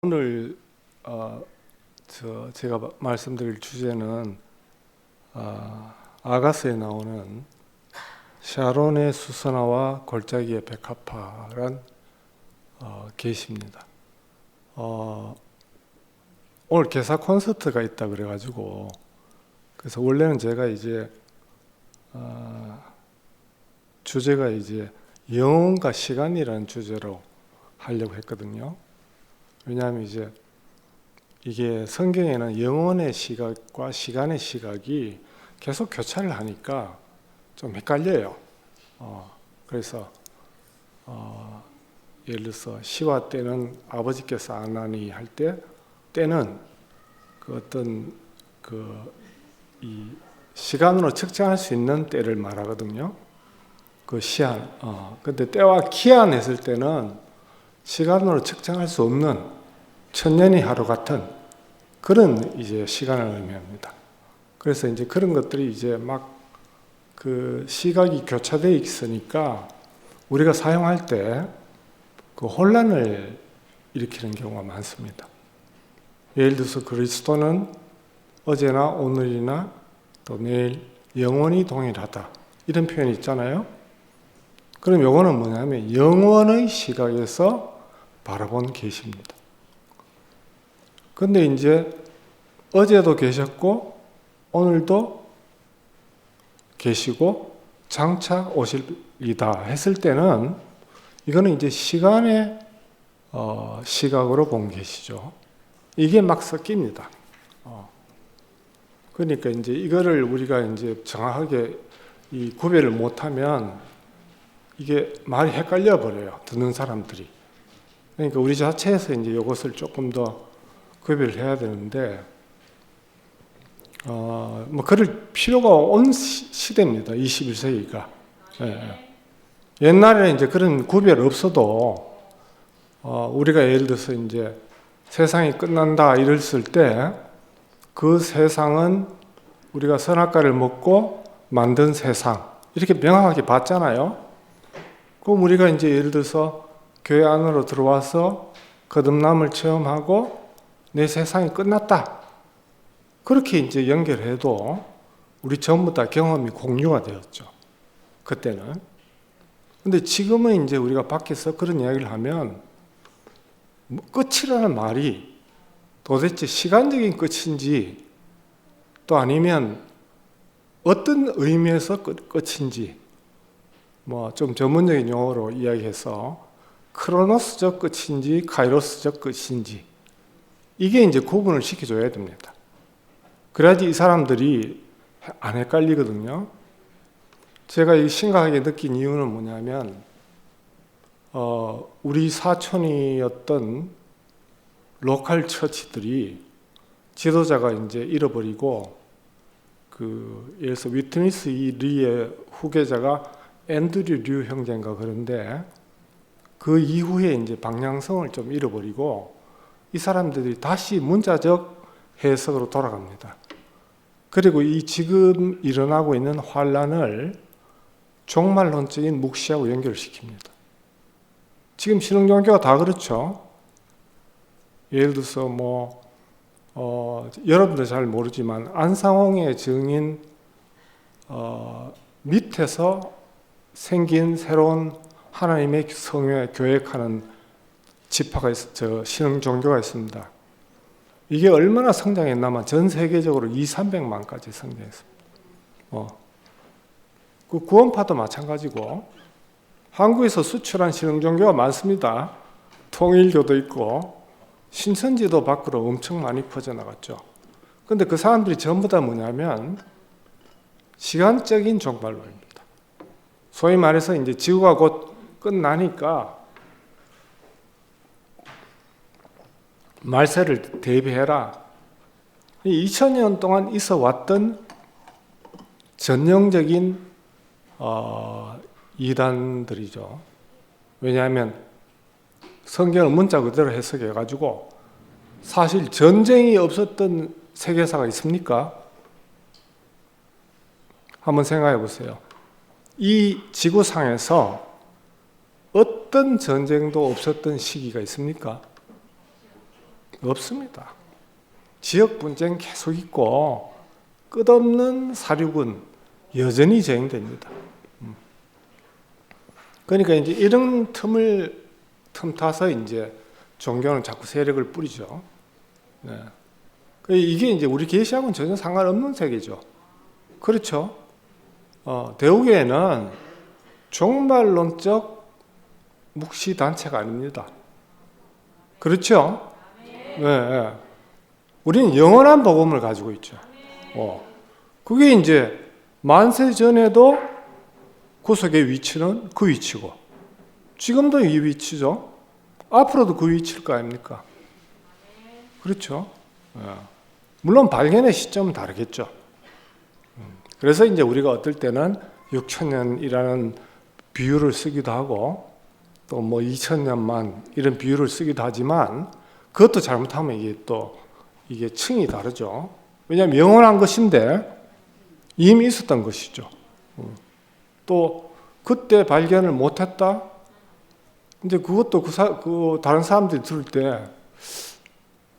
오늘 제가 말씀드릴 주제는 아가서에 나오는 샤론의 수선화와 골짜기의 백합화란 계시입니다. 오늘 개사 콘서트가 있다 그래가지고 그래서 원래는 제가 이제 주제가 이제 영혼과 시간이라는 주제로 하려고 했거든요. 왜냐하면 이제 이게 성경에는 영혼의 시각과 시간의 시각이 계속 교차를 하니까 좀 헷갈려요. 그래서 예를 들어서 시와 때는 아버지께서 안 하니 할 때 때는 그 어떤 이 시간으로 측정할 수 있는 때를 말하거든요. 그 시한. 근데 때와 기한 했을 때는 시간으로 측정할 수 없는 천년이 하루 같은 그런 이제 시간을 의미합니다. 그래서 이제 그런 것들이 이제 막 그 시각이 교차되어 있으니까 우리가 사용할 때 그 혼란을 일으키는 경우가 많습니다. 예를 들어서 그리스도는 어제나 오늘이나 또 내일 영원히 동일하다 이런 표현이 있잖아요. 그럼 요거는 뭐냐면 영원의 시각에서 바라본 계시입니다. 근데 이제 어제도 계셨고 오늘도 계시고 장차 오실이다 했을 때는 이거는 이제 시간의 시각으로 본 계시죠. 이게 막 섞입니다. 그러니까 이제 이거를 우리가 이제 정확하게 이 구별을 못하면 이게 말이 헷갈려 버려요. 듣는 사람들이. 그러니까 우리 자체에서 이제 이것을 조금 더 구별을 해야 되는데, 뭐 그럴 필요가 온 시대입니다. 21세기가. 예. 옛날에는 이제 그런 구별 없어도, 우리가 예를 들어서 이제 세상이 끝난다 이랬을 때, 그 세상은 우리가 선악과를 먹고 만든 세상, 이렇게 명확하게 봤잖아요. 그럼 우리가 이제 예를 들어서 교회 안으로 들어와서 거듭남을 체험하고 내 세상이 끝났다. 그렇게 이제 연결해도 우리 전부 다 경험이 공유가 되었죠. 그때는. 근데 지금은 이제 우리가 밖에서 그런 이야기를 하면 끝이라는 말이 도대체 시간적인 끝인지 또 아니면 어떤 의미에서 끝인지 뭐 좀 전문적인 용어로 이야기해서 크로노스적 끝인지 카이로스적 끝인지 이게 이제 구분을 시켜줘야 됩니다. 그래야지 이 사람들이 안 헷갈리거든요. 제가 이 심각하게 느낀 이유는 뭐냐면 우리 사촌이었던 로컬 처치들이 지도자가 이제 잃어버리고 예를 들어서 위트니스 이 리의 후계자가 앤드류 류 형제인가 그런데 그 이후에 이제 방향성을 좀 잃어버리고 이 사람들이 다시 문자적 해석으로 돌아갑니다. 그리고 이 지금 일어나고 있는 환란을 종말론적인 묵시하고 연결시킵니다. 지금 신흥종교가 다 그렇죠. 예를 들어서 여러분들 잘 모르지만 안상홍의 증인 밑에서 생긴 새로운 하나님의 성회 교획하는 지파가 신흥 종교가 있습니다. 이게 얼마나 성장했나면 전 세계적으로 200~300만까지 성장했습니다. 그 구원파도 마찬가지고 한국에서 수출한 신흥 종교가 많습니다. 통일교도 있고 신천지도 밖으로 엄청 많이 퍼져나갔죠. 그런데 그 사람들이 전부 다 뭐냐면 시간적인 종말론입니다. 소위 말해서 이제 지구가 곧 끝나니까 말세를 대비해라. 2000년 동안 있어 왔던 전형적인 이단들이죠. 왜냐하면 성경을 문자 그대로 해석해가지고 사실 전쟁이 없었던 세계사가 있습니까? 한번 생각해 보세요. 이 지구상에서 어떤 전쟁도 없었던 시기가 있습니까? 없습니다. 지역 분쟁 계속 있고 끝없는 사륙은 여전히 진행됩니다. 그러니까 이제 이런 틈 타서 이제 종교는 자꾸 세력을 뿌리죠. 네. 이게 이제 우리 계시하고는 전혀 상관없는 세계죠. 그렇죠. 대우교회는 종말론적 묵시 단체가 아닙니다. 그렇죠? 네. 우리는 영원한 복음을 가지고 있죠. 그게 이제 만세 전에도 구속의 위치는 그 위치고, 지금도 이 위치죠. 앞으로도 그 위치일 거 아닙니까? 그렇죠? 물론 발견의 시점은 다르겠죠. 그래서 이제 우리가 어떨 때는 6,000년이라는 비유를 쓰기도 하고, 또 뭐 2,000년만 이런 비유를 쓰기도 하지만, 그것도 잘못하면 이게 층이 다르죠. 왜냐하면 영원한 것인데 이미 있었던 것이죠. 또 그때 발견을 못했다. 이제 그것도 그 다른 사람들이 들을 때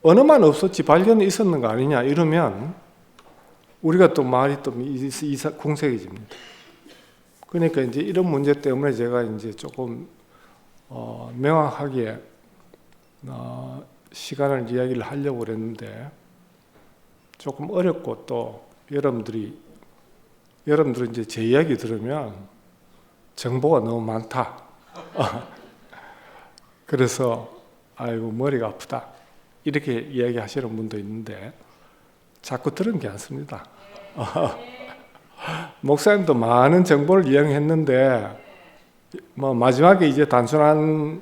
언어만 없었지 발견이 있었는 거 아니냐 이러면 우리가 또 말이 또 공색해집니다. 그러니까 이제 이런 문제 때문에 제가 이제 조금 명확하게 시간을 이야기를 하려고 그랬는데 조금 어렵고, 또 여러분들은 이제 제 이야기 들으면 정보가 너무 많다. 그래서 아이고 머리가 아프다 이렇게 이야기하시는 분도 있는데 자꾸 들은 게 않습니다. 목사님도 많은 정보를 이야기했는데 뭐 마지막에 이제 단순한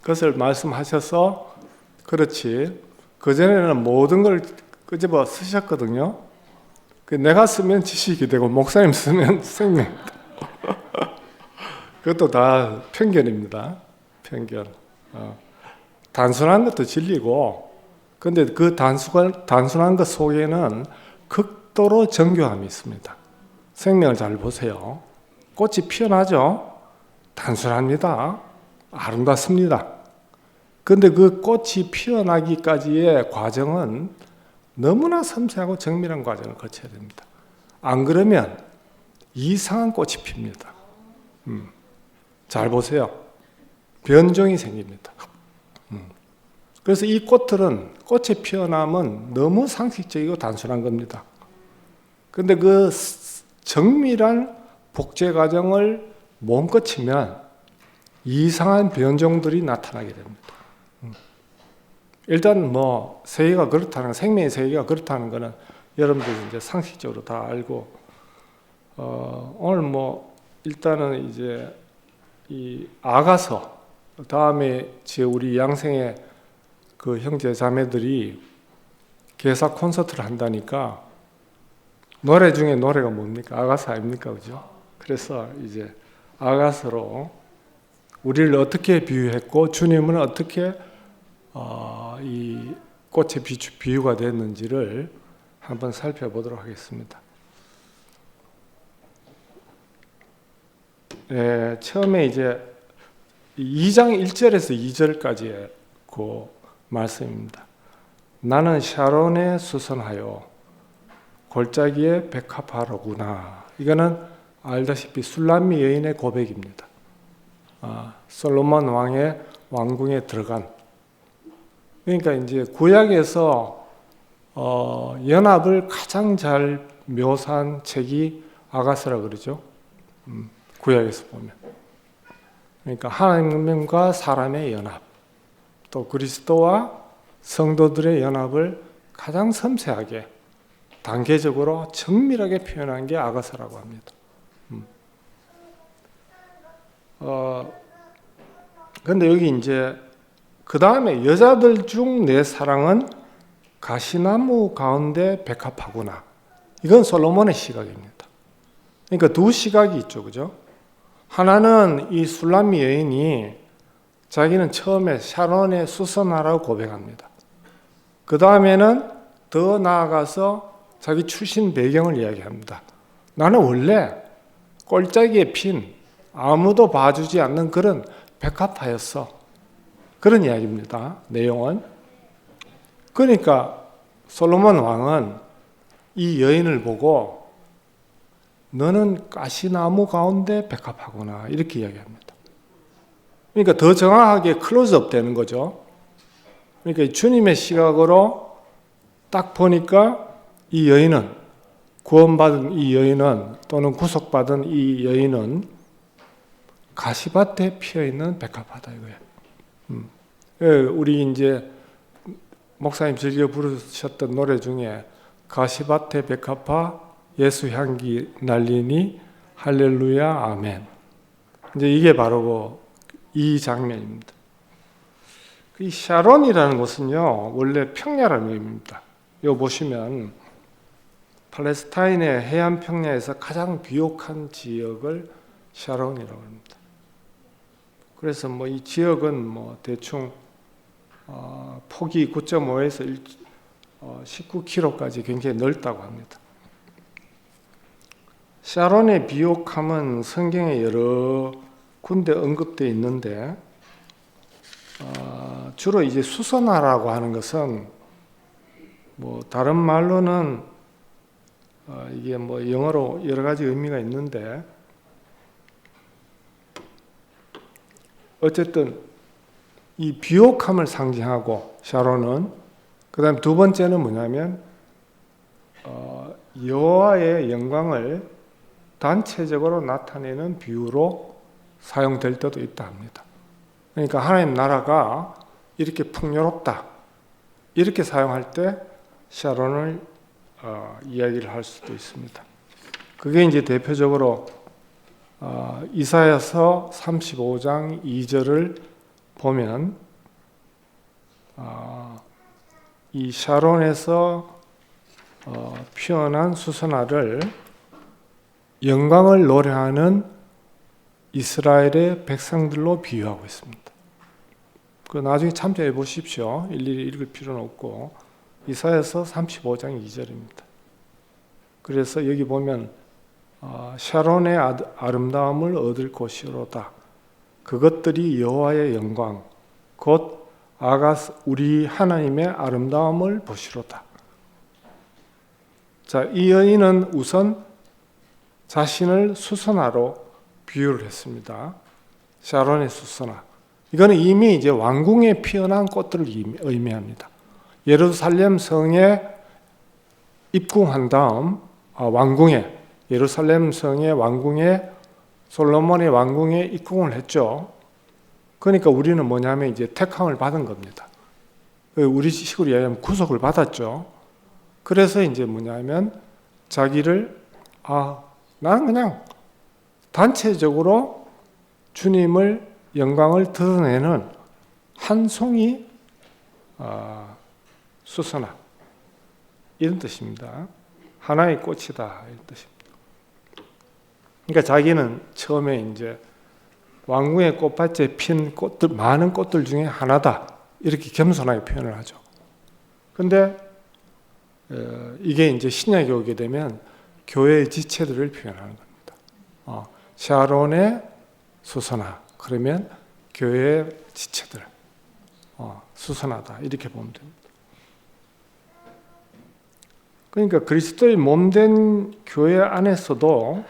것을 말씀하셔서 그렇지, 그전에는 모든 걸 끄집어 쓰셨거든요. 내가 쓰면 지식이 되고 목사님 쓰면 생명입니다. 그것도 다 편견입니다. 편견. 단순한 것도 진리고, 근데 그 단순한 것 속에는 극도로 정교함이 있습니다. 생명을 잘 보세요. 꽃이 피어나죠? 단순합니다. 아름답습니다. 근데 그 꽃이 피어나기까지의 과정은 너무나 섬세하고 정밀한 과정을 거쳐야 됩니다. 안 그러면 이상한 꽃이 핍니다. 잘 보세요. 변종이 생깁니다. 그래서 이 꽃의 피어남은 너무 상식적이고 단순한 겁니다. 근데 그 정밀한 복제 과정을 몸거치면 이상한 변종들이 나타나게 됩니다. 일단 뭐 세계가 그렇다는, 생명의 세계가 그렇다는 것은 여러분들이 이제 상식적으로 다 알고, 오늘 뭐 일단은 이제 이 아가서, 다음에 우리 양생의 그 형제 자매들이 개사 콘서트를 한다니까 노래 중에 노래가 뭡니까? 아가서 아닙니까? 그죠? 그래서 이제 아가서로 우리를 어떻게 비유했고 주님은 어떻게 이 꽃의 비유가 됐는지를 한번 살펴보도록 하겠습니다. 처음에 이제 2장 1절에서 2절까지의 그 말씀입니다. 나는 샤론에 수선하여 골짜기에 백합화로구나. 이거는 알다시피 술람미 여인의 고백입니다. 솔로몬 왕의 왕궁에 들어간. 그러니까 이제 구약에서 연합을 가장 잘 묘사한 책이 아가서라 그러죠. 구약에서 보면. 그러니까 하나님과 사람의 연합, 또 그리스도와 성도들의 연합을 가장 섬세하게, 단계적으로 정밀하게 표현한 게 아가서라고 합니다. 그런데 여기 이제 그 다음에 여자들 중 내 사랑은 가시나무 가운데 백합화구나. 이건 솔로몬의 시각입니다. 그러니까 두 시각이 있죠, 그죠? 하나는 이 술람미 여인이 자기는 처음에 샤론에 수선하라고 고백합니다. 그 다음에는 더 나아가서 자기 출신 배경을 이야기합니다. 나는 원래 골짜기에 핀 아무도 봐주지 않는 그런 백합화였어. 그런 이야기입니다. 내용은. 그러니까 솔로몬 왕은 이 여인을 보고 너는 가시나무 가운데 백합하구나 이렇게 이야기합니다. 그러니까 더 정확하게 클로즈업 되는 거죠. 그러니까 주님의 시각으로 딱 보니까 이 여인은, 구원받은 이 여인은, 또는 구속받은 이 여인은 가시밭에 피어있는 백합하다 이거예요. 우리 이제 목사님 즐겨 부르셨던 노래 중에 가시밭에 백합화 예수 향기 날리니 할렐루야 아멘. 이제 이게 바로 이 장면입니다. 이 샤론이라는 곳은요 원래 평야라는 의미입니다. 여기 보시면 팔레스타인의 해안 평야에서 가장 비옥한 지역을 샤론이라고 합니다. 그래서 뭐 이 지역은 뭐 대충 폭이 9.5에서 19km까지 굉장히 넓다고 합니다. 샤론의 비옥함은 성경에 여러 군데 언급되어 있는데 주로 이제 수선화라고 하는 것은 뭐 다른 말로는 이게 뭐 영어로 여러 가지 의미가 있는데 어쨌든 이 비옥함을 상징하고 샤론은 그 다음 두 번째는 뭐냐면 여호와의 영광을 단체적으로 나타내는 비유로 사용될 때도 있다 합니다. 그러니까 하나님 나라가 이렇게 풍요롭다 이렇게 사용할 때 샤론을 이야기를 할 수도 있습니다. 그게 이제 대표적으로 이사야서 35장 2절을 보면 이 샤론에서 피어난 수선화를 영광을 노래하는 이스라엘의 백성들로 비유하고 있습니다. 그 나중에 참조해 보십시오. 일일이 읽을 필요는 없고 이사야서 35장 2절입니다. 그래서 여기 보면 샤론의 아름다움을 얻을 곳이로다. 그것들이 여호와의 영광 곧 아가스 우리 하나님의 아름다움을 보시로다. 자, 이 여인은 우선 자신을 수선화로 비유를 했습니다. 샤론의 수선화. 이거는 이미 이제 왕궁에 피어난 꽃들을 의미합니다. 예루살렘 성에 입궁한 다음 왕궁에 예루살렘 성의 왕궁에 솔로몬의 왕궁에 입궁을 했죠. 그러니까 우리는 뭐냐면 이제 택함을 받은 겁니다. 우리 식으로 이야기하면 구속을 받았죠. 그래서 이제 뭐냐면 자기를 나는 그냥 단체적으로 주님을 영광을 드러내는 한 송이 수선화 이런 뜻입니다. 하나의 꽃이다 이런 뜻입니다. 그러니까 자기는 처음에 이제 왕궁의 꽃밭에 핀 꽃들 많은 꽃들 중에 하나다 이렇게 겸손하게 표현을 하죠. 근데 이게 이제 신약에 오게 되면 교회의 지체들을 표현하는 겁니다. 샤론의 수선화 그러면 교회의 지체들 수선하다 이렇게 보면 됩니다. 그러니까 그리스도의 몸된 교회 안에서도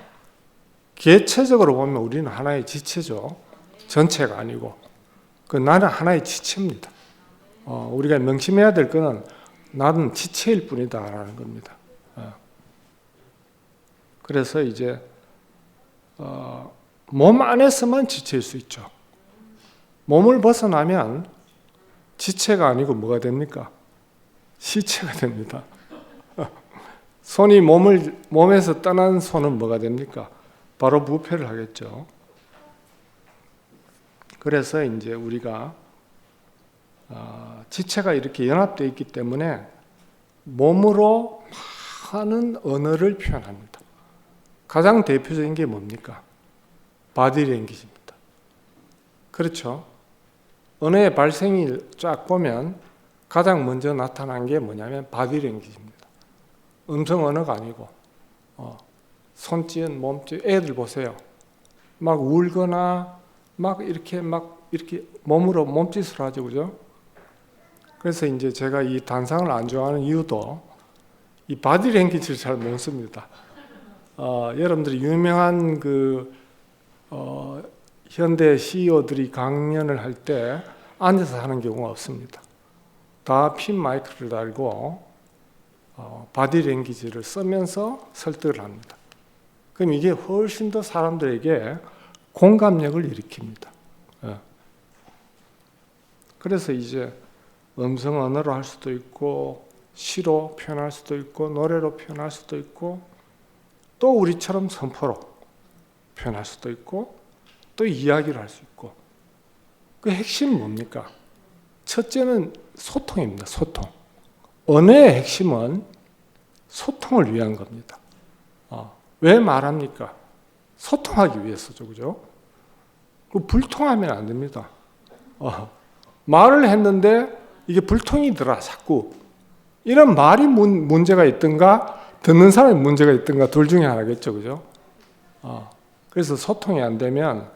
개체적으로 보면 우리는 하나의 지체죠. 전체가 아니고 나는 하나의 지체입니다. 우리가 명심해야 될 것은 나는 지체일 뿐이다라는 겁니다. 그래서 이제 몸 안에서만 지체일 수 있죠. 몸을 벗어나면 지체가 아니고 뭐가 됩니까? 시체가 됩니다. 손이 몸에서 떠난 손은 뭐가 됩니까? 바로 부패를 하겠죠. 그래서 이제 우리가 지체가 이렇게 연합되어 있기 때문에 몸으로 많은 언어를 표현합니다. 가장 대표적인 게 뭡니까? 바디랭귀지입니다. 그렇죠? 언어의 발생이 쫙 보면 가장 먼저 나타난 게 뭐냐면 바디랭귀지입니다. 음성 언어가 아니고 손짓, 몸짓, 애들 보세요. 막 울거나 막 이렇게 몸으로 몸짓을 하죠, 그죠? 그래서 이제 제가 이 단상을 안 좋아하는 이유도 이 바디랭귀지를 잘 못 씁니다. 여러분들이 유명한 현대 CEO들이 강연을 할 때 앉아서 하는 경우가 없습니다. 다 핀 마이크를 달고 바디랭귀지를 쓰면서 설득을 합니다. 그럼 이게 훨씬 더 사람들에게 공감력을 일으킵니다. 그래서 이제 음성 언어로 할 수도 있고 시로 표현할 수도 있고 노래로 표현할 수도 있고 또 우리처럼 선포로 표현할 수도 있고 또 이야기를 할 수 있고 그 핵심은 뭡니까? 첫째는 소통입니다. 소통. 언어의 핵심은 소통을 위한 겁니다. 왜 말합니까? 소통하기 위해서죠. 그죠? 불통하면 안 됩니다. 말을 했는데 이게 불통이더라 자꾸 이런 말이 문제가 있든가 듣는 사람이 문제가 있든가 둘 중에 하나겠죠. 그죠? 그래서 소통이 안 되면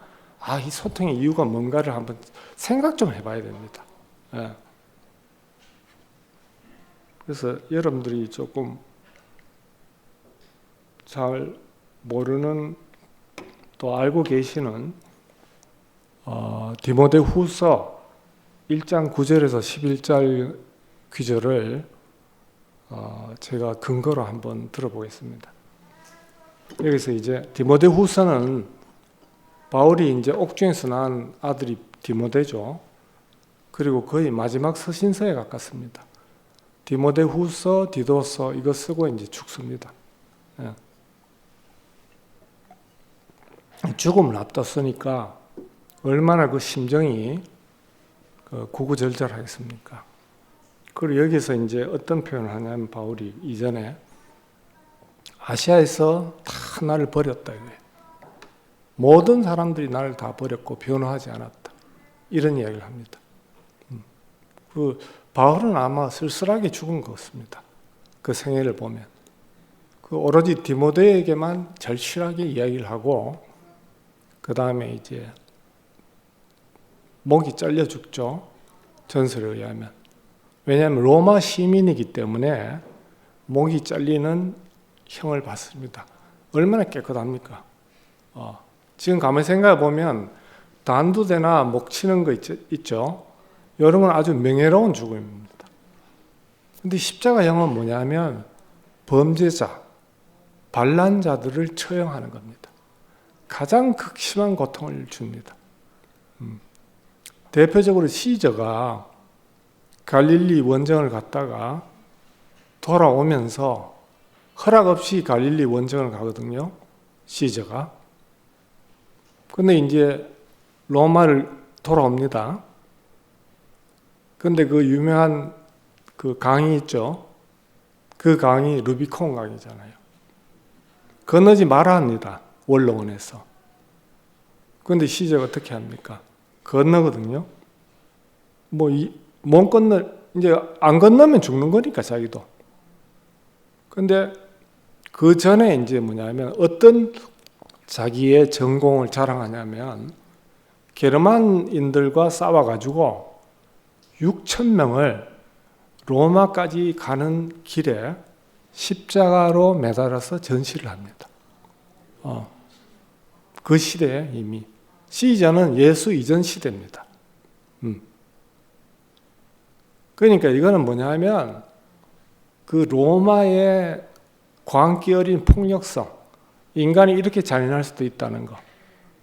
이 소통의 이유가 뭔가를 한번 생각 좀 해봐야 됩니다. 그래서 여러분들이 조금 잘 모르는 또 알고 계시는 디모데후서 1장 9절에서 11절 구절을 제가 근거로 한번 들어보겠습니다. 여기서 이제 디모데후서는 바울이 이제 옥중에서 낳은 아들이 디모데죠. 그리고 거의 마지막 서신서에 가깝습니다. 디모데후서, 디도서 이거 쓰고 이제 죽습니다. 죽음을 앞뒀으니까 얼마나 그 심정이 구구절절하겠습니까? 그리고 여기서 이제 어떤 표현을 하냐면 바울이 이전에 아시아에서 다 나를 버렸다 이거예요. 모든 사람들이 나를 다 버렸고 변호하지 않았다. 이런 이야기를 합니다. 그 바울은 아마 쓸쓸하게 죽은 것 같습니다. 그 생애를 보면. 그 오로지 디모데에게만 절실하게 이야기를 하고 그 다음에 이제 목이 잘려 죽죠. 전설에 의하면. 왜냐하면 로마 시민이기 때문에 목이 잘리는 형을 받습니다. 얼마나 깨끗합니까? 지금 가만히 생각해 보면 단두대나 목 치는 거 있죠. 이런 건 아주 명예로운 죽음입니다. 근데 십자가형은 뭐냐면 범죄자, 반란자들을 처형하는 겁니다. 가장 극심한 고통을 줍니다. 대표적으로 시저가 갈릴리 원정을 갔다가 돌아오면서 허락 없이 갈릴리 원정을 가거든요. 시저가. 근데 이제 로마를 돌아옵니다. 근데 그 유명한 그 강이 있죠. 그 강이 루비콘 강이잖아요. 건너지 말아 합니다. 원로원에서. 근데 시저가 어떻게 합니까? 건너거든요. 못 건너, 이제 안 건너면 죽는 거니까 자기도. 근데 그 전에 이제 뭐냐면 어떤 자기의 전공을 자랑하냐면 게르만인들과 싸워가지고 6,000명을 로마까지 가는 길에 십자가로 매달아서 전시를 합니다. 그 시대에 이미 시저는 예수 이전 시대입니다. 그러니까 이거는 뭐냐면 그 로마의 광기 어린 폭력성, 인간이 이렇게 잔인할 수도 있다는 거.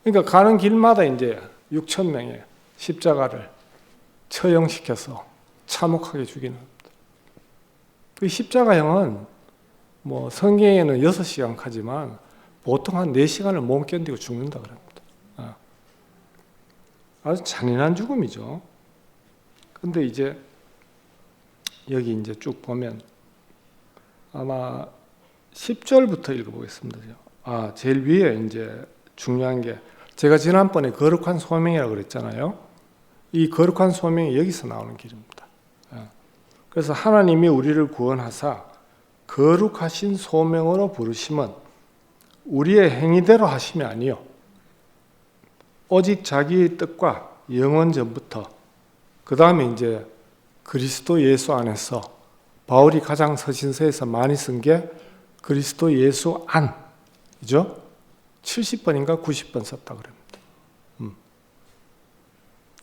그러니까 가는 길마다 이제 6,000명의 십자가를 처형시켜서 참혹하게 죽이는 겁니다. 그 십자가형은 뭐 성경에는 6시간 하지만 보통 한 4시간을 못 견디고 죽는다 그럽니다. 아주 잔인한 죽음이죠. 근데 이제 여기 이제 쭉 보면 아마 10절부터 읽어보겠습니다. 제일 위에 이제 중요한 게 제가 지난번에 거룩한 소명이라고 그랬잖아요. 이 거룩한 소명이 여기서 나오는 길입니다. 그래서 하나님이 우리를 구원하사 거룩하신 소명으로 부르심은 우리의 행위대로 하심이 아니요 오직 자기의 뜻과 영원 전부터 그 다음에 이제 그리스도 예수 안에서 바울이 가장 서신서에서 많이 쓴 게 그리스도 예수 안이죠. 70번인가 90번 썼다 그럽니다.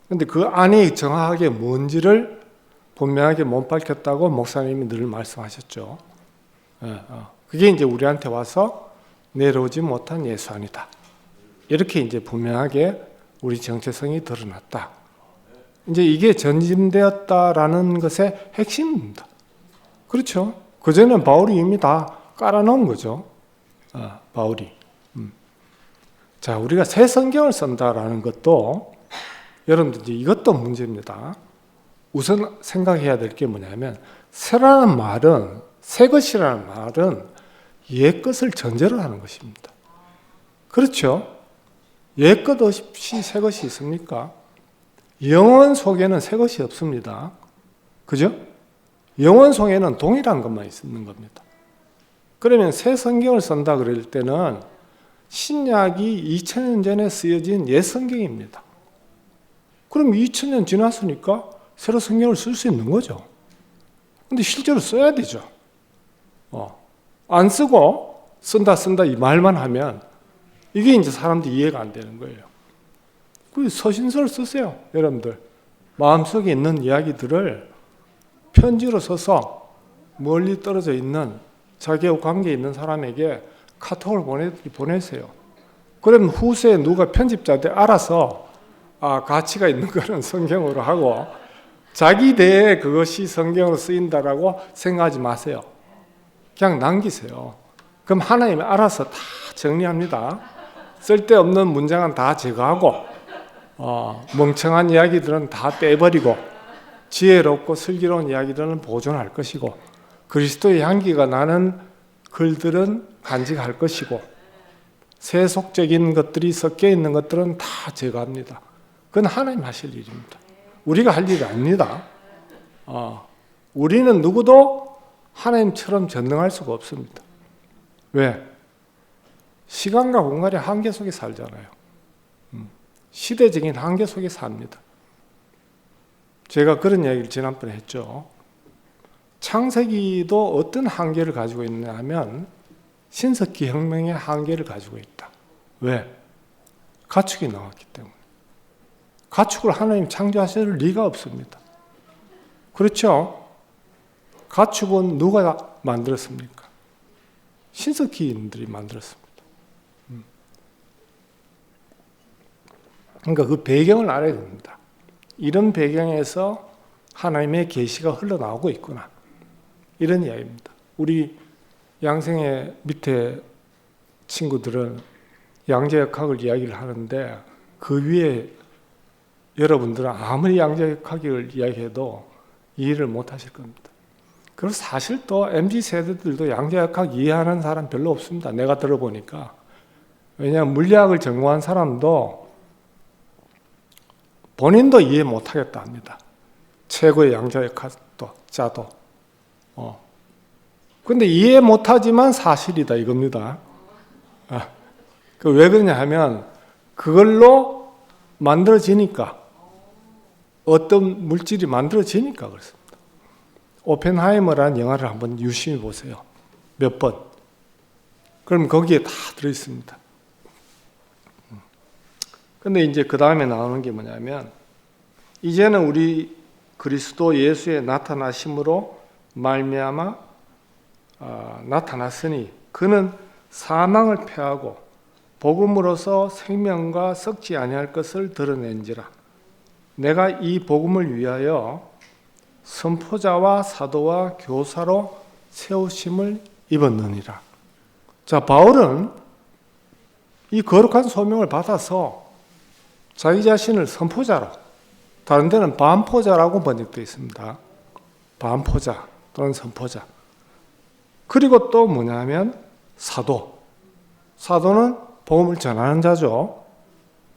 근데 그 안이 정확하게 뭔지를 분명하게 못 밝혔다고 목사님이 늘 말씀하셨죠. 그게 이제 우리한테 와서 내려오지 못한 예수 안이다. 이렇게 이제 분명하게 우리 정체성이 드러났다. 이제 이게 전진되었다라는 것의 핵심입니다. 그렇죠? 그전엔 바울이 이미 다 깔아놓은 거죠. 바울이. 자, 우리가 새 성경을 쓴다라는 것도 여러분들 이것도 문제입니다. 우선 생각해야 될 게 뭐냐면 새라는 말은 새 것이라는 말은 옛 것을 전제로 하는 것입니다. 그렇죠? 옛 것 없이 새 것이 있습니까? 영원 속에는 새 것이 없습니다. 그죠? 영원 속에는 동일한 것만 있는 겁니다. 그러면 새 성경을 쓴다 그럴 때는 신약이 2000년 전에 쓰여진 옛 성경입니다. 그럼 2000년 지났으니까 새로 성경을 쓸 수 있는 거죠. 근데 실제로 써야 되죠. 안 쓰고 쓴다 이 말만 하면 이게 이제 사람들이 이해가 안 되는 거예요. 그 서신서를 쓰세요, 여러분들. 마음속에 있는 이야기들을 편지로 써서 멀리 떨어져 있는 자기하고 관계 있는 사람에게 카톡을 보내세요. 그러면 후세에 누가 편집자들 알아서 가치가 있는 거는 성경으로 하고 자기 대에 그것이 성경으로 쓰인다라고 생각하지 마세요. 그냥 남기세요. 그럼 하나님이 알아서 다 정리합니다. 쓸데없는 문장은 다 제거하고 멍청한 이야기들은 다 빼버리고 지혜롭고 슬기로운 이야기들은 보존할 것이고 그리스도의 향기가 나는 글들은 간직할 것이고 세속적인 것들이 섞여 있는 것들은 다 제거합니다. 그건 하나님 하실 일입니다. 우리가 할 일이 아닙니다. 우리는 누구도 하나님처럼 전능할 수가 없습니다. 왜? 시간과 공간의 한계 속에 살잖아요. 시대적인 한계 속에 삽니다. 제가 그런 이야기를 지난번에 했죠. 창세기도 어떤 한계를 가지고 있느냐 하면 신석기 혁명의 한계를 가지고 있다. 왜? 가축이 나왔기 때문에. 가축을 하나님 창조하실 리가 없습니다. 그렇죠? 가축은 누가 만들었습니까? 신석기인들이 만들었습니다. 그러니까 그 배경을 알아야 됩니다. 이런 배경에서 하나님의 계시가 흘러나오고 있구나. 이런 이야기입니다. 우리 양생의 밑에 친구들은 양자역학을 이야기를 하는데 그 위에 여러분들은 아무리 양자역학을 이야기해도 이해를 못 하실 겁니다. 그리고 사실 또 MZ세대들도 양자역학 이해하는 사람 별로 없습니다. 내가 들어보니까. 왜냐하면 물리학을 전공한 사람도 본인도 이해 못하겠다 합니다. 최고의 양자역학도 짜도. 근데 이해 못하지만 사실이다 이겁니다. 왜 그러냐 하면 그걸로 만들어지니까 어떤 물질이 만들어지니까 그렇습니다. 오펜하이머라는 영화를 한번 유심히 보세요. 몇 번. 그럼 거기에 다 들어있습니다. 근데 이제 그 다음에 나오는 게 뭐냐면 이제는 우리 그리스도 예수의 나타나심으로 말미암아 나타났으니 그는 사망을 패하고 복음으로서 생명과 썩지 아니할 것을 드러낸지라. 내가 이 복음을 위하여 선포자와 사도와 교사로 세우심을 입었느니라. 자, 바울은 이 거룩한 소명을 받아서 자기 자신을 선포자로, 다른 데는 반포자라고 번역되어 있습니다. 반포자 또는 선포자. 그리고 또 뭐냐면 사도. 사도는 복음을 전하는 자죠.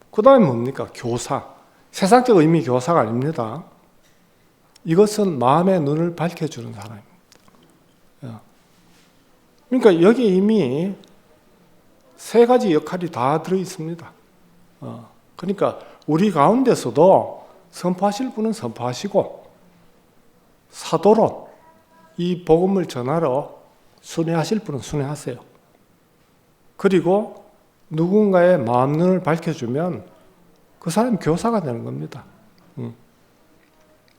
그 다음에 뭡니까? 교사. 세상적 의미 교사가 아닙니다. 이것은 마음의 눈을 밝혀주는 사람입니다. 그러니까 여기 이미 세 가지 역할이 다 들어있습니다. 그러니까 우리 가운데서도 선포하실 분은 선포하시고 사도로 이 복음을 전하러 순회하실 분은 순회하세요. 그리고 누군가의 마음 눈을 밝혀주면 그 사람이 교사가 되는 겁니다.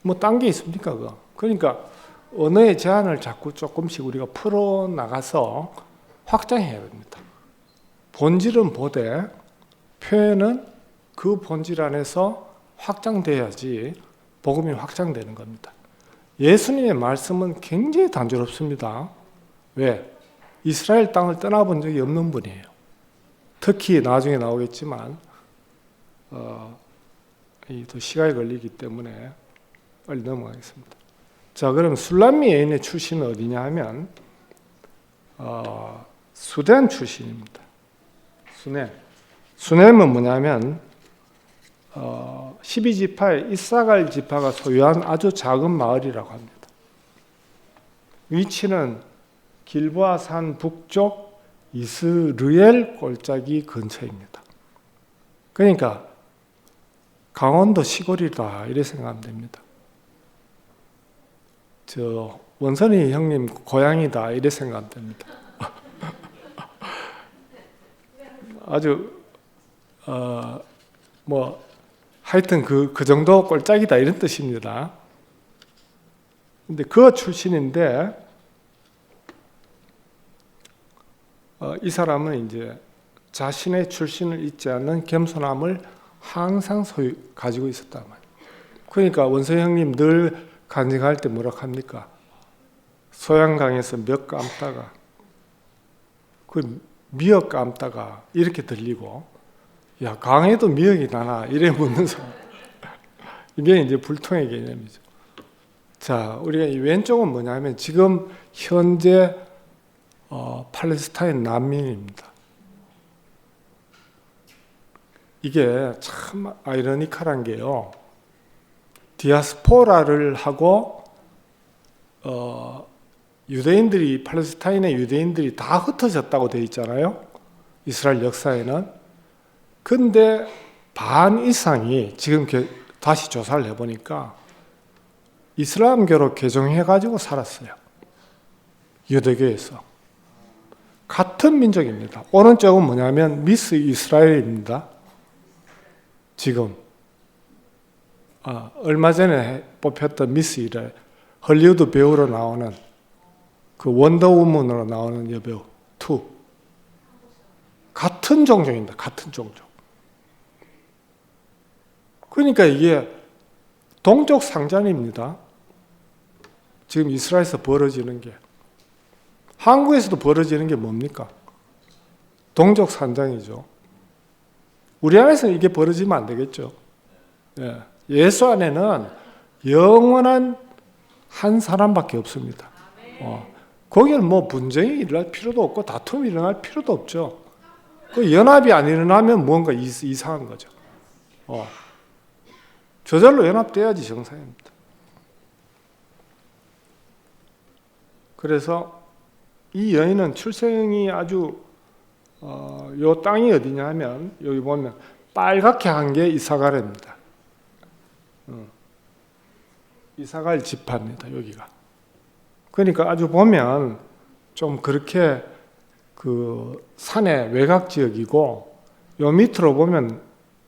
뭐 딴 게 있습니까 그거? 그러니까 언어의 제한을 자꾸 조금씩 우리가 풀어나가서 확장해야 됩니다. 본질은 보되 표현은 그 본질 안에서 확장돼야지 복음이 확장되는 겁니다. 예수님의 말씀은 굉장히 단조롭습니다. 왜? 이스라엘 땅을 떠나본 적이 없는 분이에요. 특히 나중에 나오겠지만 또 시간이 걸리기 때문에 빨리 넘어가겠습니다. 자, 그럼 술람미 여인의 출신은 어디냐 하면 수덴 출신입니다. 수넴은 뭐냐면 12지파의 이사갈 지파가 소유한 아주 작은 마을이라고 합니다. 위치는 길보아 산 북쪽 이스르엘 골짜기 근처입니다. 그러니까 강원도 시골이다 이렇게 생각하면 됩니다. 저 원선이 형님 고향이다 이렇게 생각하면 됩니다. 아주 뭐 하여튼 그 정도 꼴짝이다 이런 뜻입니다. 근데 그 출신인데 이 사람은 이제 자신의 출신을 잊지 않는 겸손함을 항상 가지고 있었단 말이에요. 그러니까 원서 형님 늘 간증할 때 뭐라 합니까? 소양강에서 몇 감다가 그 미역 감다가 이렇게 들리고 야 강에도 미역이 나나 이래 묻는 사람. 이게 이제 불통의 개념이죠. 자, 우리가 이 왼쪽은 뭐냐면 지금 현재 팔레스타인 난민입니다. 이게 참 아이러니컬한 게요. 디아스포라를 하고 유대인들이 팔레스타인의 유대인들이 다 흩어졌다고 되어 있잖아요. 이스라엘 역사에는. 근데 반 이상이 지금 다시 조사를 해보니까 이슬람교로 개종해가지고 살았어요. 유대교에서. 같은 민족입니다. 오른쪽은 뭐냐면 미스 이스라엘입니다. 지금 얼마 전에 뽑혔던 미스 이스라엘 헐리우드 배우로 나오는 그 원더우먼으로 나오는 여배우 투 같은 종족입니다. 같은 종족. 그러니까 이게 동족 상잔입니다. 지금 이스라엘에서 벌어지는 게. 한국에서도 벌어지는 게 뭡니까? 동족 상잔이죠. 우리 안에서는 이게 벌어지면 안 되겠죠. 예. 예수 안에는 영원한 한 사람밖에 없습니다. 거기는 뭐 분쟁이 일어날 필요도 없고 다툼이 일어날 필요도 없죠. 그 연합이 안 일어나면 뭔가 이상한 거죠. 저절로 연합돼야지 정상입니다. 그래서 이 여인은 출생이 아주 요 땅이 어디냐 하면 여기 보면 빨갛게 한 게 이사갈입니다. 이사갈 지파입니다. 여기가. 그러니까 아주 보면 좀 그렇게 그 산의 외곽 지역이고 요 밑으로 보면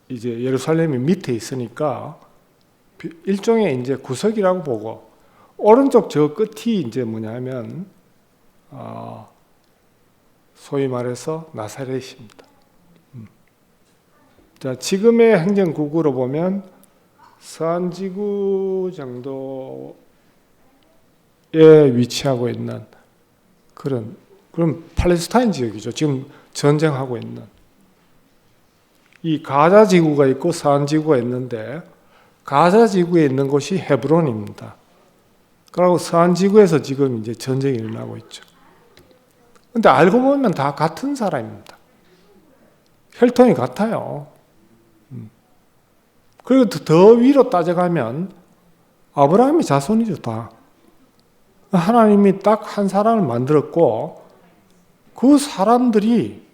이제 예루살렘이 밑에 있으니까 일종의 이제 구석이라고 보고 오른쪽 저 끝이 이제 뭐냐면 소위 말해서 나사렛입니다. 자, 지금의 행정국으로 보면 서안지구 정도에 위치하고 있는 그런 팔레스타인 지역이죠. 지금 전쟁하고 있는 이 가자 지구가 있고 서안지구가 있는데 가자 지구에 있는 곳이 헤브론입니다. 그리고 서안지구에서 지금 이제 전쟁이 일어나고 있죠. 근데 알고 보면 다 같은 사람입니다. 혈통이 같아요. 그리고 더 위로 따져가면 아브라함의 자손이죠, 다. 하나님이 딱 한 사람을 만들었고 그 사람들이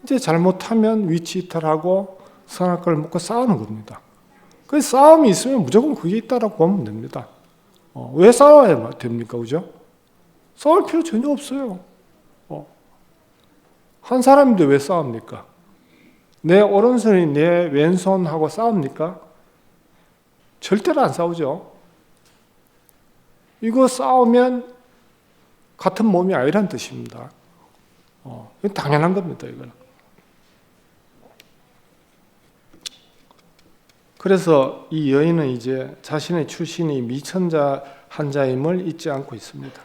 이제 잘못하면 위치 이탈하고 선악과를 먹고 싸우는 겁니다. 그 싸움이 있으면 무조건 그게 있다라고 보면 됩니다. 왜 싸워야 됩니까? 그죠? 싸울 필요 전혀 없어요. 한 사람인데 왜 싸웁니까? 내 오른손이 내 왼손하고 싸웁니까? 절대로 안 싸우죠. 이거 싸우면 같은 몸이 아니란 뜻입니다. 이건 당연한 겁니다, 이거는. 그래서 이 여인은 이제 자신의 출신이 미천자 한자임을 잊지 않고 있습니다.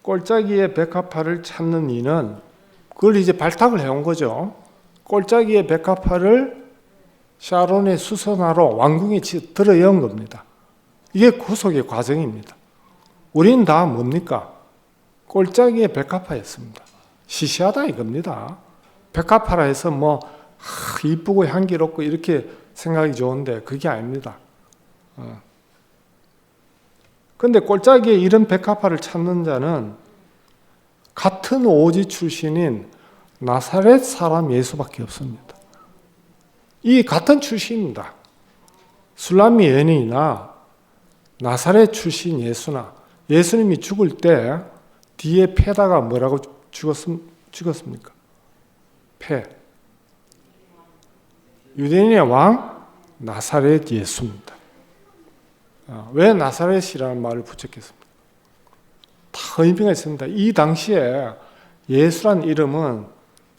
꼴짜기의 백합화를 찾는 이는 그걸 이제 발탁을 해온 거죠. 꼴짜기의 백합화를 샤론의 수선화로 왕궁에 들어연 겁니다. 이게 구속의 과정입니다. 우리는 다 뭡니까? 꼴짜기의 백합화였습니다. 시시하다 이겁니다. 백합화라 해서 뭐 이쁘고 향기롭고 이렇게 생각이 좋은데 그게 아닙니다. 그런데 꼴짜기에 이런 백합화를 찾는 자는 같은 오지 출신인 나사렛 사람 예수밖에 없습니다. 이 같은 출신입니다. 술람미 여인이나 나사렛 출신 예수나 예수님이 죽을 때 뒤에 패다가 뭐라고 죽었습니까? 패. 유대인의 왕 나사렛 예수입니다. 왜 나사렛이라는 말을 붙였겠습니까? 다 의미가 있습니다. 이 당시에 예수란 이름은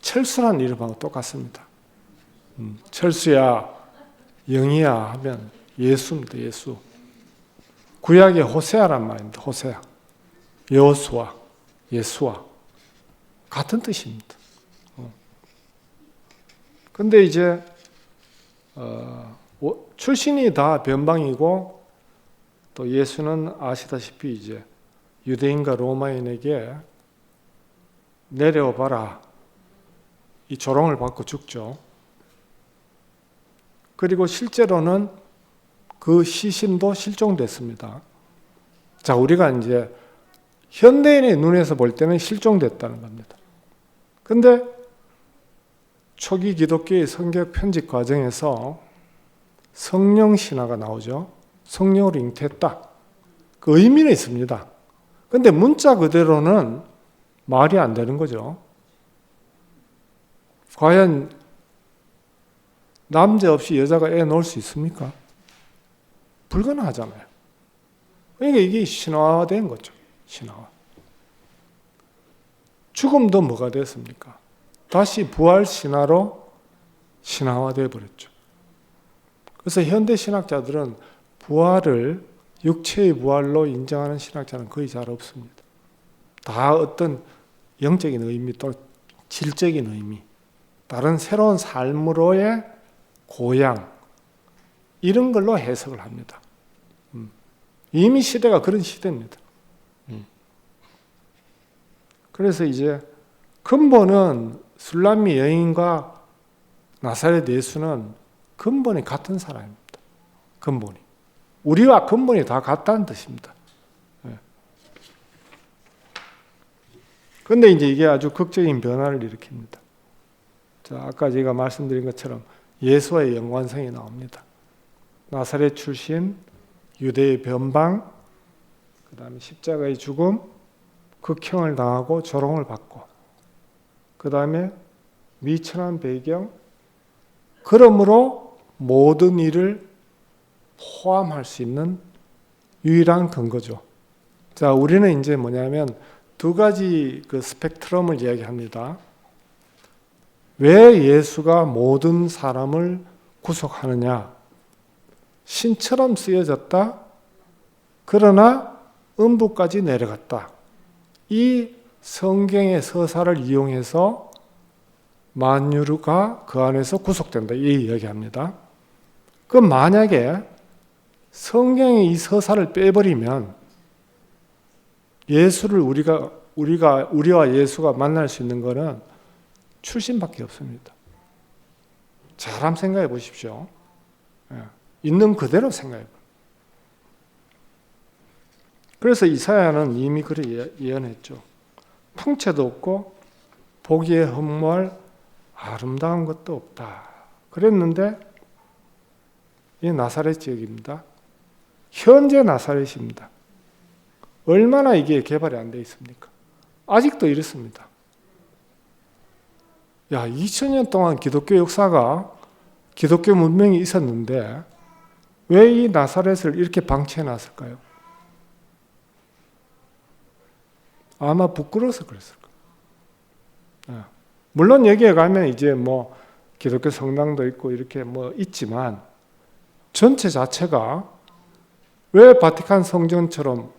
철수란 이름하고 똑같습니다. 철수야, 영이야 하면 예수입니다. 예수. 구약의 호세아란 말입니다. 호세아. 여호수아, 예수와 같은 뜻입니다. 근데 이제 출신이 다 변방이고 또 예수는 아시다시피 이제 유대인과 로마인에게 내려와봐라 이 조롱을 받고 죽죠. 그리고 실제로는 그 시신도 실종됐습니다. 자, 우리가 이제 현대인의 눈에서 볼 때는 실종됐다는 겁니다. 근데 초기 기독교의 성경 편집 과정에서 성령 신화가 나오죠. 성령으로 잉태했다. 그 의미는 있습니다. 근데 문자 그대로는 말이 안 되는 거죠. 과연 남자 없이 여자가 애 낳을 수 있습니까? 불가능하잖아요. 그러니까 이게 신화화된 거죠. 신화화. 죽음도 뭐가 됐습니까? 다시 부활 신화로 신화화되어 버렸죠. 그래서 현대 신학자들은 부활을 육체의 부활로 인정하는 신학자는 거의 잘 없습니다. 다 어떤 영적인 의미 또 질적인 의미, 다른 새로운 삶으로의 고향 이런 걸로 해석을 합니다. 이미 시대가 그런 시대입니다. 그래서 이제 근본은 술람미 여인과 나사렛 예수는 근본이 같은 사람입니다. 근본이. 우리와 근본이 다 같다는 뜻입니다. 그런데 이제 이게 아주 극적인 변화를 일으킵니다. 자, 아까 제가 말씀드린 것처럼 예수와의 연관성이 나옵니다. 나사렛 출신, 유대의 변방, 그 다음에 십자가의 죽음, 극형을 당하고 조롱을 받고, 그 다음에 미천한 배경, 그러므로 모든 일을 포함할 수 있는 유일한 근거죠. 자, 우리는 이제 뭐냐면 두 가지 그 스펙트럼을 이야기합니다. 왜 예수가 모든 사람을 구속하느냐? 신처럼 쓰여졌다. 그러나 음부까지 내려갔다. 이 성경의 서사를 이용해서 만유가 그 안에서 구속된다. 이 이야기합니다. 그 만약에 성경의 이 서사를 빼버리면 예수를 우리와 예수가 만날 수 있는 것은 출신밖에 없습니다. 잘 한번 생각해 보십시오. 있는 그대로 생각해 보십시오. 그래서 이사야는 이미 그를 예언했죠. 풍채도 없고 보기에 흠모할 아름다운 것도 없다. 그랬는데 이 나사렛 지역입니다. 현재 나사렛입니다. 얼마나 이게 개발이 안 돼 있습니까? 아직도 이렇습니다. 야, 2000년 동안 기독교 역사가 기독교 문명이 있었는데 왜 이 나사렛을 이렇게 방치해 놨을까요? 아마 부끄러워서 그랬을 거예요. 물론 여기에 가면 이제 뭐 기독교 성당도 있고 이렇게 뭐 있지만 전체 자체가 왜 바티칸 성전처럼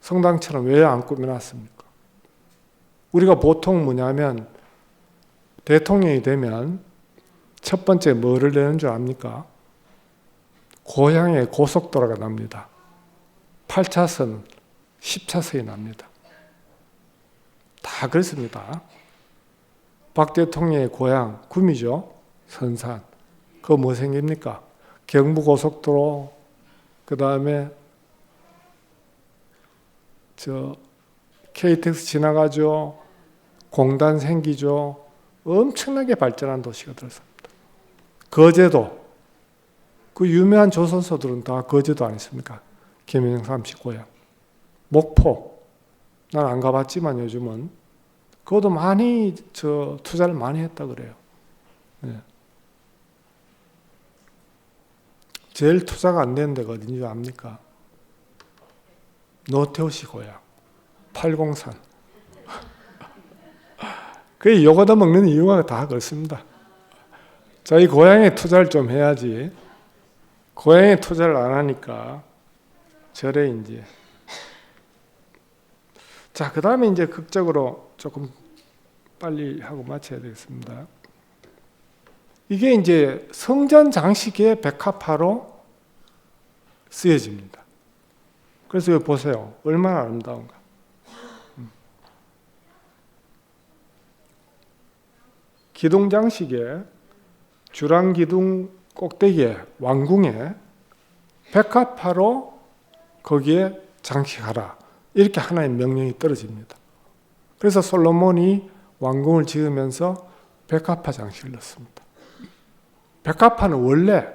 성당처럼 왜 안 꾸며놨습니까? 우리가 보통 뭐냐면 대통령이 되면 첫 번째 뭐를 내는 줄 압니까? 고향에 고속도로가 납니다. 8차선, 10차선이 납니다. 다 그렇습니다. 박 대통령의 고향 구미죠. 선산. 그거 뭐 생깁니까? 경부고속도로, 그 다음에 KTX 지나가죠. 공단 생기죠. 엄청나게 발전한 도시가 되었습니다. 거제도, 그 유명한 조선소들은 다 거제도 아니십니까? 김영삼 씨 고향. 목포, 난 안 가봤지만 요즘은 그것도 많이 투자를 많이 했다 그래요. 네. 제일 투자가 안 되는 데가 어딘지 압니까? 노태우 씨 고향, 팔공산. 그 요거도 먹는 이유가 다 그렇습니다. 자기 고향에 투자를 좀 해야지. 고향에 투자를 안 하니까 저래 이제. 자, 그 다음에 이제 극적으로 조금 빨리 하고 마쳐야 되겠습니다. 이게 이제 성전 장식의 백합화로 쓰여집니다. 그래서 여기 보세요. 얼마나 아름다운가. 기둥 장식에 주랑 기둥 꼭대기에 왕궁에 백합화로 거기에 장식하라. 이렇게 하나의 명령이 떨어집니다. 그래서 솔로몬이 왕궁을 지으면서 백합화 장식을 넣습니다. 백합화는 원래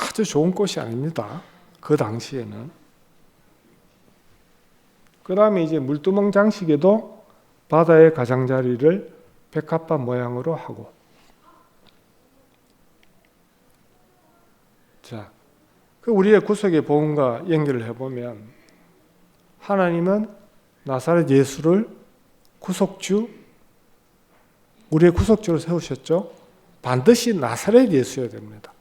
아주 좋은 꽃이 아닙니다. 그 당시에는. 그 다음에 이제 물두멍 장식에도 바다의 가장자리를 백합화 모양으로 하고. 자, 그 우리의 구속의 복음과 연결을 해보면 하나님은 나사렛 예수를 구속주, 우리의 구속주로 세우셨죠. 반드시 나사렛 예수여야 됩니다.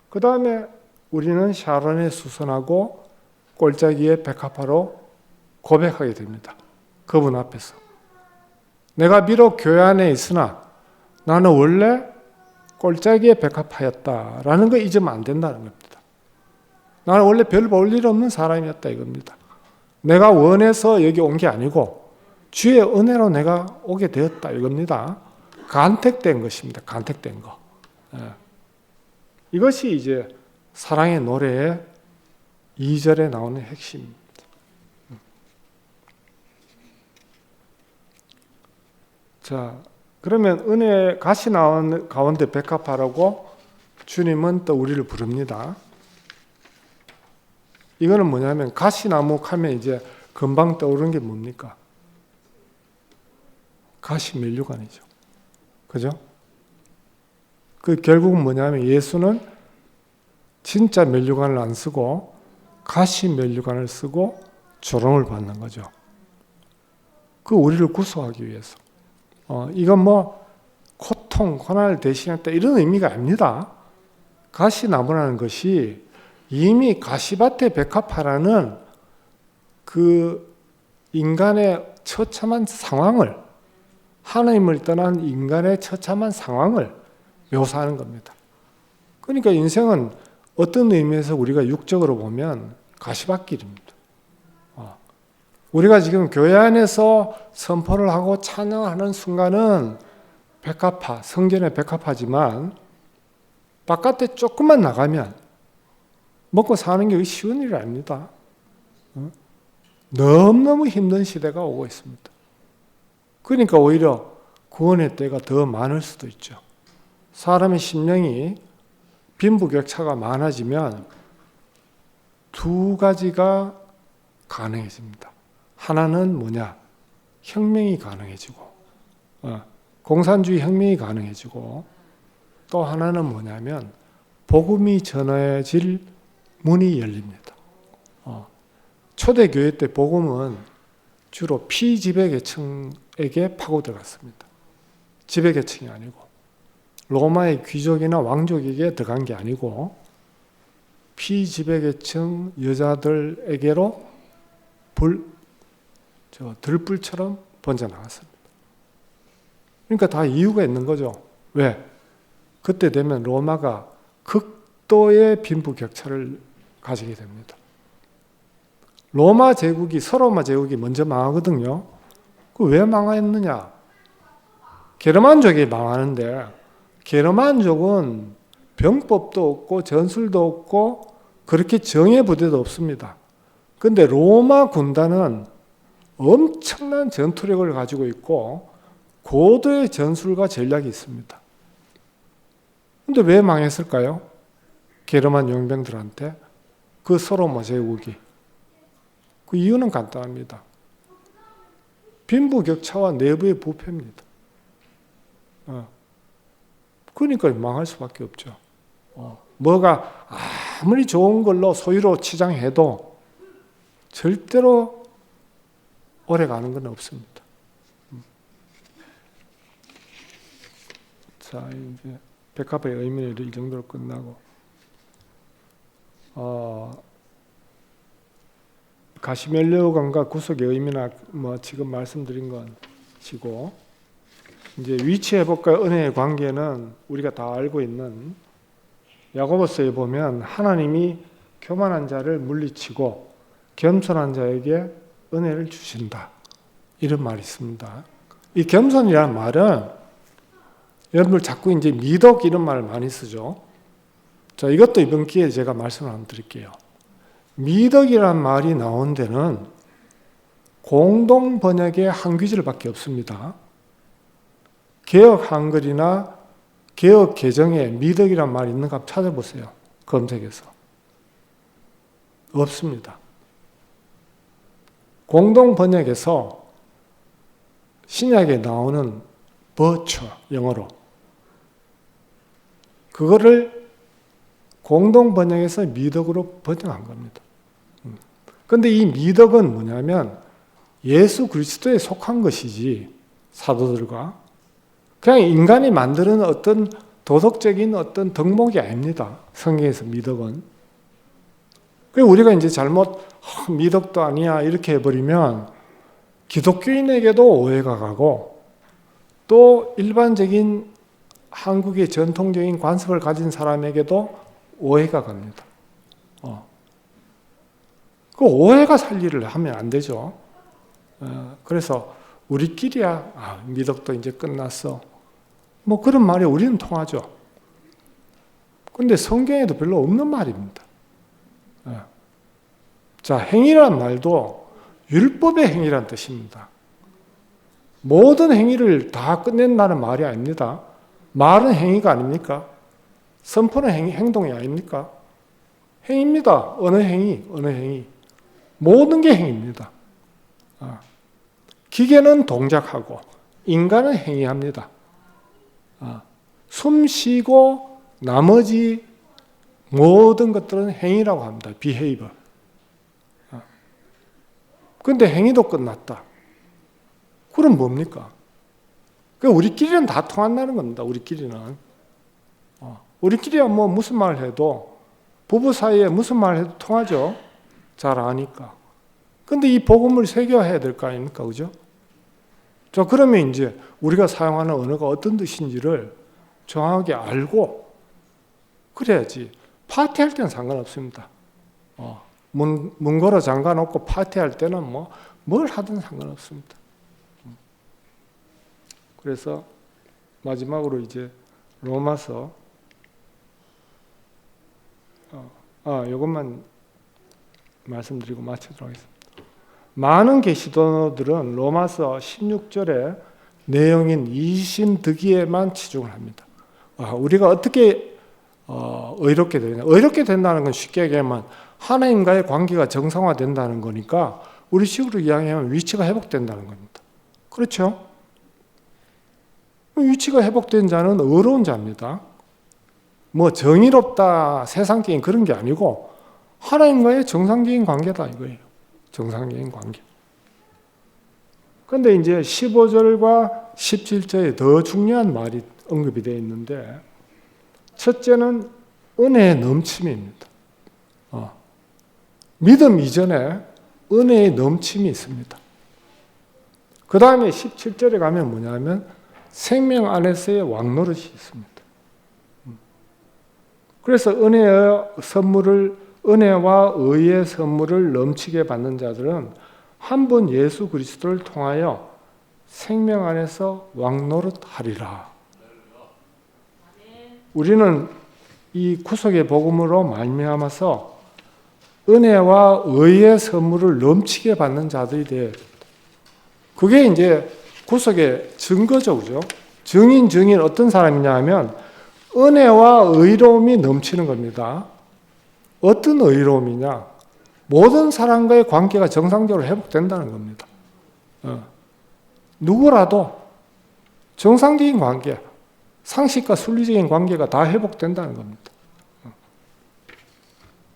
그 다음에 우리는 샤론에 수선하고 골짜기의 백합화로 고백하게 됩니다. 그분 앞에서. 내가 비록 교회 안에 있으나 나는 원래 골짜기의 백합화였다라는 거 잊으면 안 된다는 겁니다. 나는 원래 별 볼 일 없는 사람이었다 이겁니다. 내가 원해서 여기 온 게 아니고 주의 은혜로 내가 오게 되었다 이겁니다. 간택된 것입니다. 간택된 거. 이것이 이제 사랑의 노래의 2절에 나오는 핵심입니다. 자, 그러면 은혜 가시 나온 가운데 백합화라고 주님은 또 우리를 부릅니다. 이거는 뭐냐면 가시나무 하면 이제 금방 떠오르는 게 뭡니까? 가시 면류관이죠. 그죠? 그 결국은 뭐냐면 예수는 진짜 면류관을 안 쓰고 가시 면류관을 쓰고 조롱을 받는 거죠. 그 우리를 구속하기 위해서. 이건 뭐 고통, 고난을 대신했다 이런 의미가 아닙니다. 가시나무라는 것이 이미 가시밭의 백합화라는 그 인간의 처참한 상황을, 하나님을 떠난 인간의 처참한 상황을 묘사하는 겁니다. 그러니까 인생은 어떤 의미에서 우리가 육적으로 보면 가시밭길입니다. 우리가 지금 교회 안에서 선포를 하고 찬양하는 순간은 백합화, 성전의 백합화지만 바깥에 조금만 나가면 먹고 사는 게 쉬운 일이 아닙니다. 너무너무 힘든 시대가 오고 있습니다. 그러니까 오히려 구원의 때가 더 많을 수도 있죠. 사람의 심령이 빈부격차가 많아지면 두 두 가지가 가능해집니다. 하나는 뭐냐? 혁명이 가능해지고, 공산주의 혁명이 가능해지고, 또 하나는 뭐냐면 복음이 전해질 문이 열립니다. 초대교회 때 복음은 주로 피지배계층에게 파고들어갔습니다. 지배계층이 아니고 로마의 귀족이나 왕족에게 들어간 게 아니고 피지배계층 여자들에게로 들불처럼 번져나갔습니다. 그러니까 다 이유가 있는 거죠. 왜? 그때 되면 로마가 극도의 빈부격차를 가지게 됩니다. 서로마 제국이 먼저 망하거든요. 그 왜 망했느냐? 게르만족이 망하는데 게르만족은 병법도 없고 전술도 없고 그렇게 정예 부대도 없습니다. 근데 로마 군단은 엄청난 전투력을 가지고 있고 고도의 전술과 전략이 있습니다. 근데 왜 망했을까요? 게르만 용병들한테 그 서로마 제국이. 그 이유는 간단합니다. 빈부격차와 내부의 부패입니다. 그러니까 망할 수밖에 없죠. 뭐가 아무리 좋은 걸로 소유로 치장해도 절대로 오래 가는 건 없습니다. 자, 이제 백합의 의미를 이 정도로 끝나고, 가시멜레오강과 구속의 의미나 뭐 지금 말씀드린 것이고, 이제 위치 회복과 은혜의 관계는 우리가 다 알고 있는 야고보서에 보면 하나님이 교만한 자를 물리치고 겸손한 자에게 은혜를 주신다, 이런 말이 있습니다. 이 겸손이라는 말은 여러분들 자꾸 이제 미덕 이런 말을 많이 쓰죠. 자, 이것도 이번 기회에 제가 말씀을 한번 드릴게요. 미덕이란 말이 나온 데는 공동 번역의 한 귀절밖에 없습니다. 개역 한글이나 개역 개정에 미덕이란 말이 있는가 한번 찾아보세요. 검색해서. 없습니다. 공동 번역에서 신약에 나오는 virtue, 영어로 그거를 공동 번역에서 미덕으로 번역한 겁니다. 그런데 이 미덕은 뭐냐면 예수 그리스도에 속한 것이지, 사도들과 그냥 인간이 만드는 어떤 도덕적인 어떤 덕목이 아닙니다. 성경에서 미덕은. 그리고 우리가 이제 잘못 미덕도 아니야 이렇게 해버리면 기독교인에게도 오해가 가고 또 일반적인 한국의 전통적인 관습을 가진 사람에게도 오해가 갑니다. 그 오해가 살 일을 하면 안 되죠. 그래서 우리끼리야 미덕도 이제 끝났어, 뭐 그런 말이 우리는 통하죠. 근데 성경에도 별로 없는 말입니다. 자, 행위란 말도 율법의 행위란 뜻입니다. 모든 행위를 다 끝낸다는 말이 아닙니다. 말은 행위가 아닙니까? 선포는 행동이 아닙니까? 행위입니다. 어느 행위. 모든 게 행위입니다. 기계는 동작하고 인간은 행위합니다. 숨 쉬고 나머지 모든 것들은 행위라고 합니다. behavior. 그런데 행위도 끝났다. 그럼 뭡니까? 우리끼리는 다 통한다는 겁니다. 우리끼리는. 우리끼리야 뭐 무슨 말 해도, 부부 사이에 무슨 말 해도 통하죠. 잘 아니까. 근데 이 복음을 새겨야 될 거 아닙니까? 그죠? 자, 그러면 이제 우리가 사용하는 언어가 어떤 뜻인지를 정확하게 알고 그래야지. 파티할 때는 상관없습니다. 문 걸어 잠가 놓고 파티할 때는 뭘 하든 상관없습니다. 그래서 마지막으로 이제 로마서 이것만 말씀드리고 마치도록 하겠습니다. 많은 계시도들은 로마서 16절의 내용인 이신득의에만 치중을 합니다. 우리가 어떻게 의롭게 되냐? 의롭게 된다는 건 쉽게 얘기하면 하나님과의 관계가 정상화된다는 거니까 우리 식으로 이야기하면 위치가 회복된다는 겁니다. 그렇죠? 위치가 회복된 자는 의로운 자입니다. 뭐 정의롭다, 세상적인 그런 게 아니고 하나님과의 정상적인 관계다 이거예요. 정상적인 관계. 그런데 이제 15절과 17절에 더 중요한 말이 언급이 되어 있는데 첫째는 은혜의 넘침입니다. 믿음 이전에 은혜의 넘침이 있습니다. 그 다음에 17절에 가면 뭐냐면 생명 안에서의 왕노릇이 있습니다. 그래서 은혜와 의의 선물을 넘치게 받는 자들은 한 분 예수 그리스도를 통하여 생명 안에서 왕노릇하리라. 우리는 이 구속의 복음으로 말미암아서 은혜와 의의 선물을 넘치게 받는 자들이 되어야 됩니다. 그게 이제 구속의 증거죠, 그죠? 증인 어떤 사람이냐 하면 은혜와 의로움이 넘치는 겁니다. 어떤 의로움이냐? 모든 사람과의 관계가 정상적으로 회복된다는 겁니다. 누구라도 정상적인 관계, 상식과 순리적인 관계가 다 회복된다는 겁니다.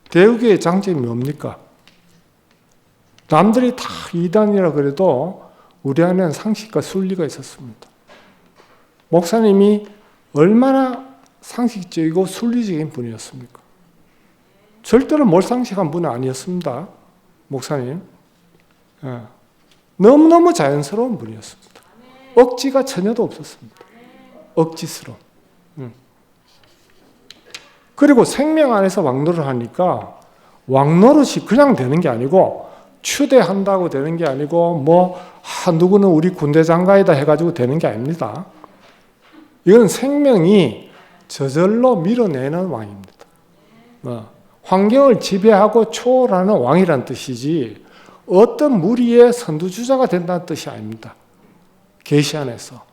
대우교의 장점이 뭡니까? 남들이 다 이단이라 그래도 우리 안에는 상식과 순리가 있었습니다. 목사님이 얼마나 상식적이고 순리적인 분이었습니까? 절대로 몰상식한 분은 아니었습니다. 목사님. 너무너무 자연스러운 분이었습니다. 억지가 전혀도 없었습니다. 억지스러움. 그리고 생명 안에서 왕노릇을 하니까 왕노릇이 그냥 되는 게 아니고 추대한다고 되는 게 아니고 누구는 우리 군대 장가이다 해가지고 되는 게 아닙니다. 이건 생명이 저절로 밀어내는 왕입니다. 환경을 지배하고 초월하는 왕이란 뜻이지 어떤 무리의 선두주자가 된다는 뜻이 아닙니다. 계시 안에서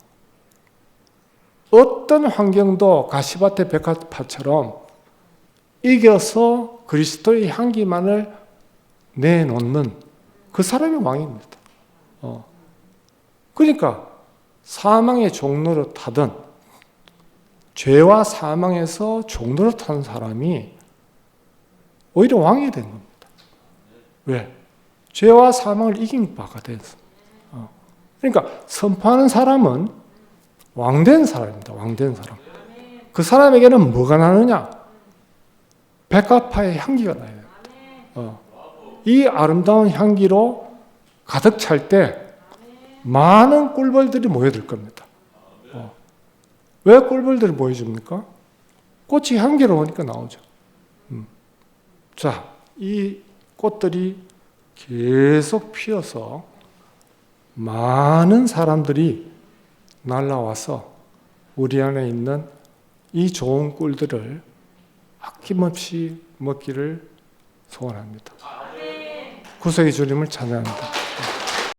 어떤 환경도 가시밭의 백합화처럼 이겨서 그리스도의 향기만을 내놓는 그 사람이 왕입니다. 그러니까 사망의 종로를 타든 죄와 사망에서 종로를 타는 사람이 오히려 왕이 된 겁니다. 왜? 죄와 사망을 이긴 바가 됐어. 그러니까 선포하는 사람은 왕된 사람입니다. 왕된 사람. 그 사람에게는 뭐가 나느냐? 백합화의 향기가 나야 됩니다. 이 아름다운 향기로 가득 찰 때 많은 꿀벌들이 모여들 겁니다. 왜 꿀벌들이 모여줍니까? 꽃이 향기로우니까 나오죠. 자, 이 꽃들이 계속 피어서 많은 사람들이 날라와서 우리 안에 있는 이 좋은 꿀들을 아낌없이 먹기를 소원합니다. 구속의 주님을 찬양합니다.